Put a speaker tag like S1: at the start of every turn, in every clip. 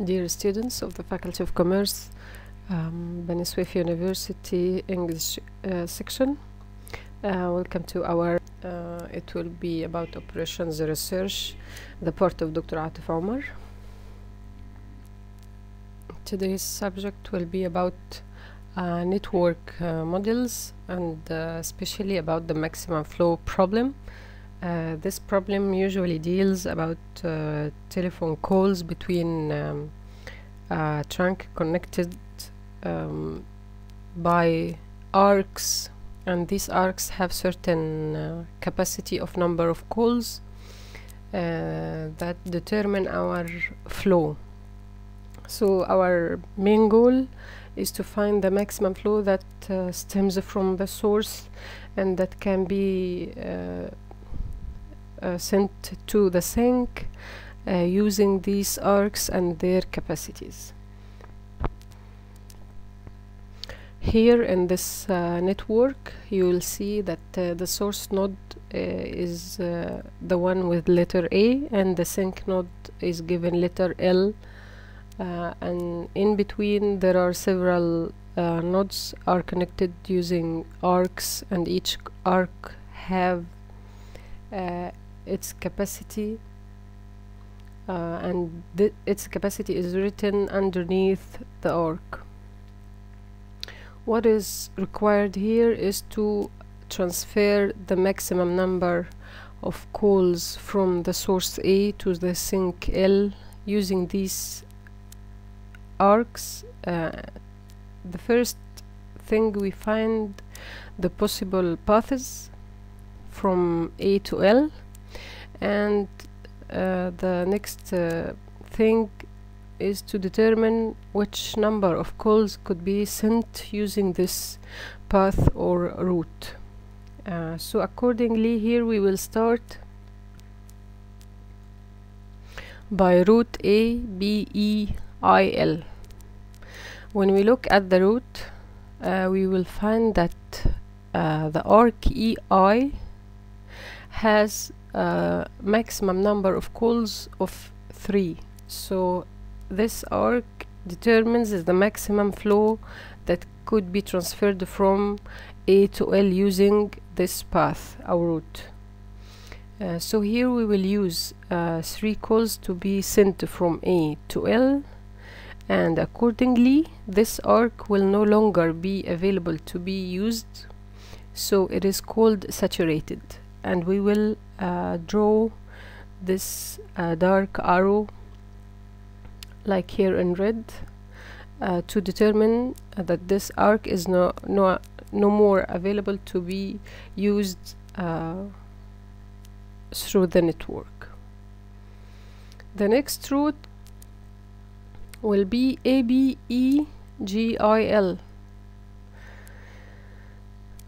S1: Dear students of the Faculty of Commerce, Bani Suef University English section, welcome to our it will be about operations research, the part of Dr. عاطف Omar. Today's subject will be about network models and especially about the maximum flow problem. This problem usually deals about telephone calls between trunk connected by arcs, and these arcs have certain capacity of number of calls that determine our flow. So our main goal is to find the maximum flow that stems from the source and that can be sent to the sink using these arcs and their capacities. Here in this network you will see that the source node is the one with letter A, and the sink node is given letter L, and in between there are several nodes are connected using arcs, and each arc have its capacity and its capacity is written underneath the arc. What is required here is to transfer the maximum number of calls from the source A to the sink L using these arcs. The first thing we find the possible paths from A to L, and the next thing is to determine which number of calls could be sent using this path or route. So accordingly, here we will start by route A, B, E, I, L. When we look at the route, we will find that the arc EI has a maximum number of calls of 3. So this arc determines the maximum flow that could be transferred from A to L using this path, our route. So here we will use 3 calls to be sent from A to L, and accordingly this arc will no longer be available to be used, so it is called saturated, and we will draw this dark arrow like here in red to determine that this arc is no more available to be used through the network. The next route will be ABEGIL,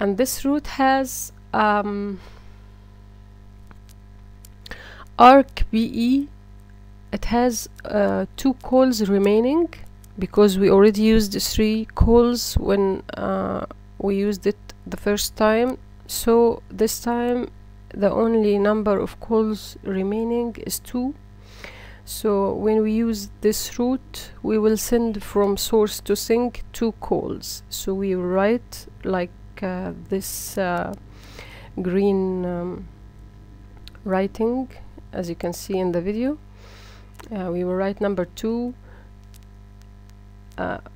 S1: and this route has arc BE. It has 2 calls remaining because we already used 3 calls when we used it the first time. So this time the only number of calls remaining is 2. So when we use this route, we will send from source to sink 2 calls. So we will write like this green writing, as you can see in the video. We will write number 2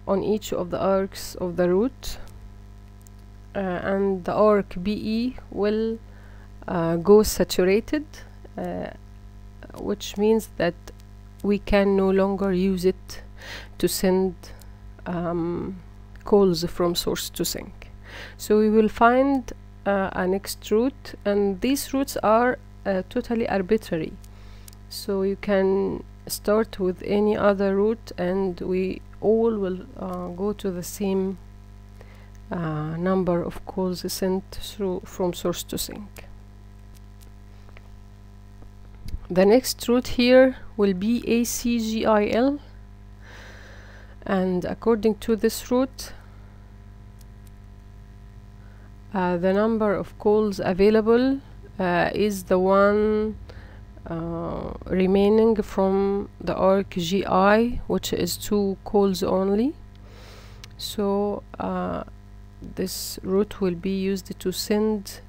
S1: on each of the arcs of the route, and the arc BE will go saturated, which means that we can no longer use it to send calls from source to sink. So we will find a next route, and these routes are totally arbitrary, so you can start with any other route and we all will go to the same number of calls sent through from source to sink. The next route here will be ACGIL, and according to this route the number of calls available is the one remaining from the arc GI, which is 2 calls only. So this route will be used to send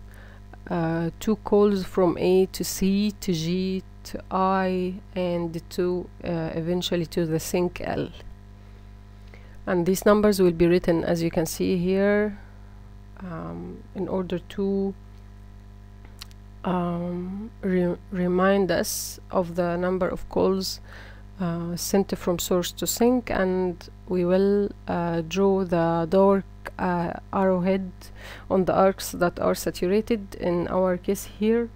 S1: 2 calls from A to C to G to I and to eventually to the sync L. And these numbers will be written, as you can see here, in order to remind us of the number of calls sent from source to sync, and we will draw the dark arrowhead on the arcs that are saturated. In our case here,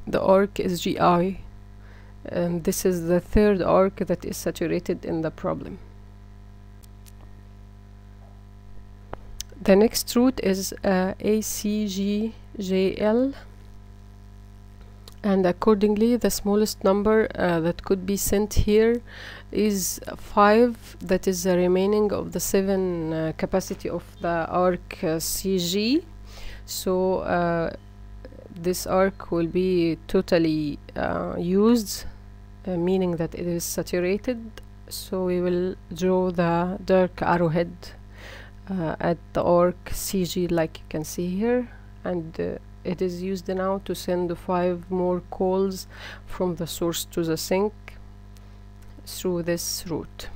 S1: the arc is GI, and this is the 3rd arc that is saturated in the problem. The next route is ACGJL, and accordingly the smallest number that could be sent here is 5. That is the remaining of the 7 capacity of the arc CG. So this arc will be totally used, meaning that it is saturated. So we will draw the dark arrowhead at the arc CG, like you can see here, and it is used now to send 5 more calls from the source to the sink through this route.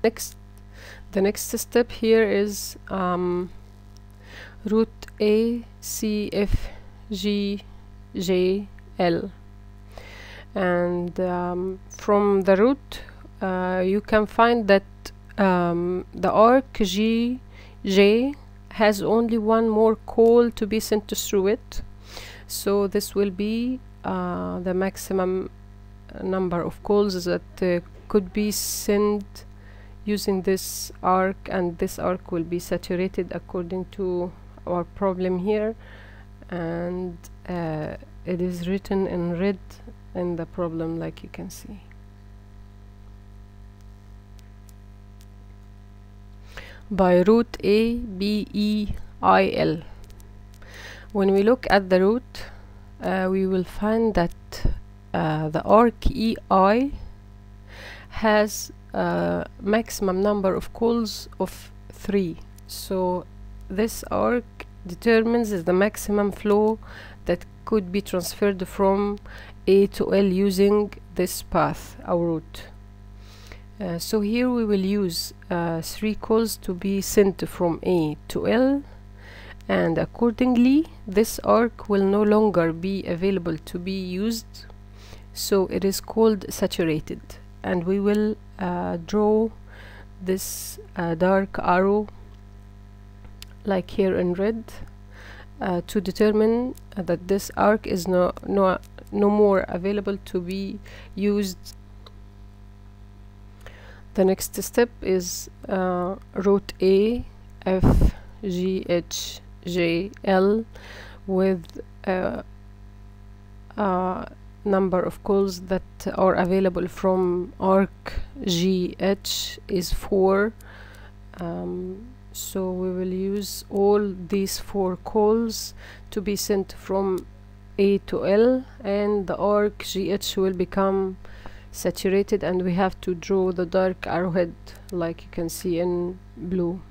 S1: The next step here is route ACFGJL, and from the route you can find that the arc GJ has only one more call to be sent through it. So this will be the maximum number of calls that could be sent using this arc, and this arc will be saturated according to our problem here, and it is written in red in the problem, like you can see. By route ABEIL. When we look at the route, we will find that the arc EI has a maximum number of calls of 3. So this arc determines the maximum flow that could be transferred from A to L using this path, our route. So here we will use 3 calls to be sent from A to L, and accordingly this arc will no longer be available to be used, so it is called saturated. And we will draw this dark arrow like here in red to determine that this arc is no more available to be used. The next step is route AFGHJL with number of calls that are available from arc GH is 4. So we will use all these 4 calls to be sent from A to L, and the arc GH will become saturated, and we have to draw the dark arrowhead like you can see in blue.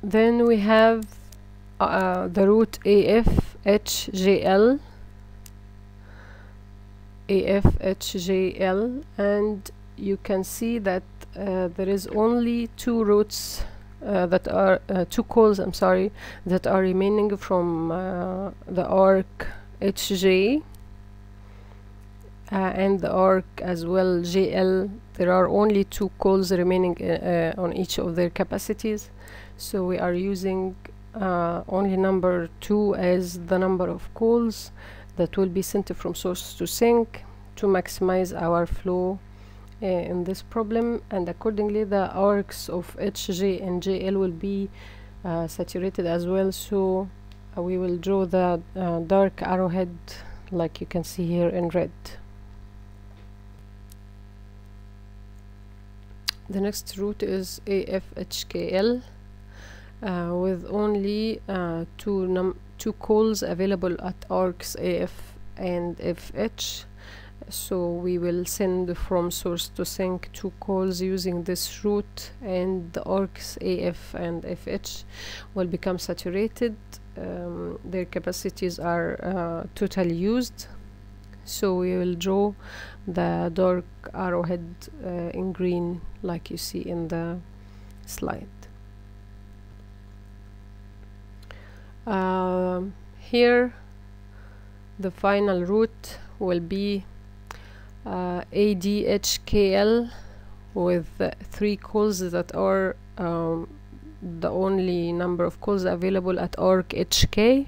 S1: Then we have the route AFHJL, and you can see that there is only 2 routes that are 2 calls, I'm sorry, that are remaining from the arc HJ and the arc as well JL. There are only 2 calls remaining on each of their capacities, so we are using only number 2 as the number of calls that will be sent from source to sink to maximize our flow in this problem. And accordingly the arcs of HJ and JL will be saturated as well, so we will draw the dark arrowhead like you can see here in red. The next route is AFHKL, with only two calls available at arcs AF and FH. So we will send from source to sink 2 calls using this route, and the arcs AF and FH will become saturated. Their capacities are totally used. So we will draw the dark arrowhead in green like you see in the slide. Here the final route will be ADHKL with 3 calls that are the only number of calls available at arc HK,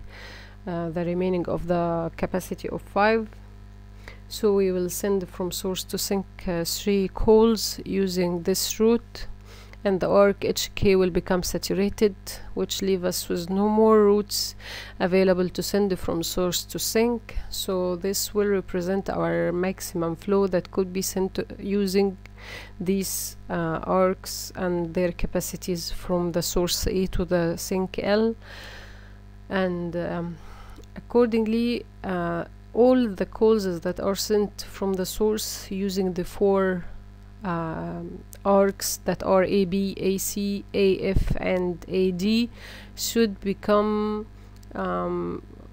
S1: the remaining of the capacity of 5. So we will send from source to sink 3 calls using this route, and the arc HK will become saturated, which leave us with no more routes available to send from source to sink. So this will represent our maximum flow that could be sent using these arcs and their capacities from the source A to the sink L. And accordingly, all the calls that are sent from the source using the 4 arcs that are AB, AC, AF and AD should become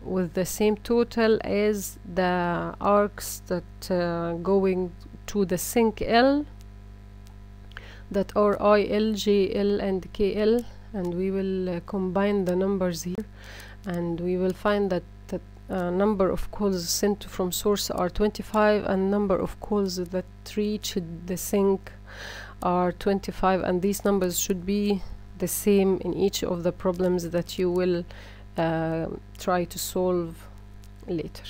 S1: with the same total as the arcs that going to the sink L, that are IL, JL and KL, and we will combine the numbers here, and we will find that the number of calls sent from source are 25, and number of calls that reach the sink are 25, and these numbers should be the same in each of the problems that you will try to solve later.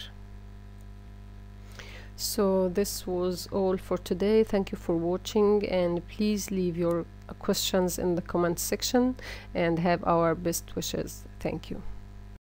S1: So this was all for today. Thank you for watching, and please leave your questions in the comment section, and have our best wishes. Thank you.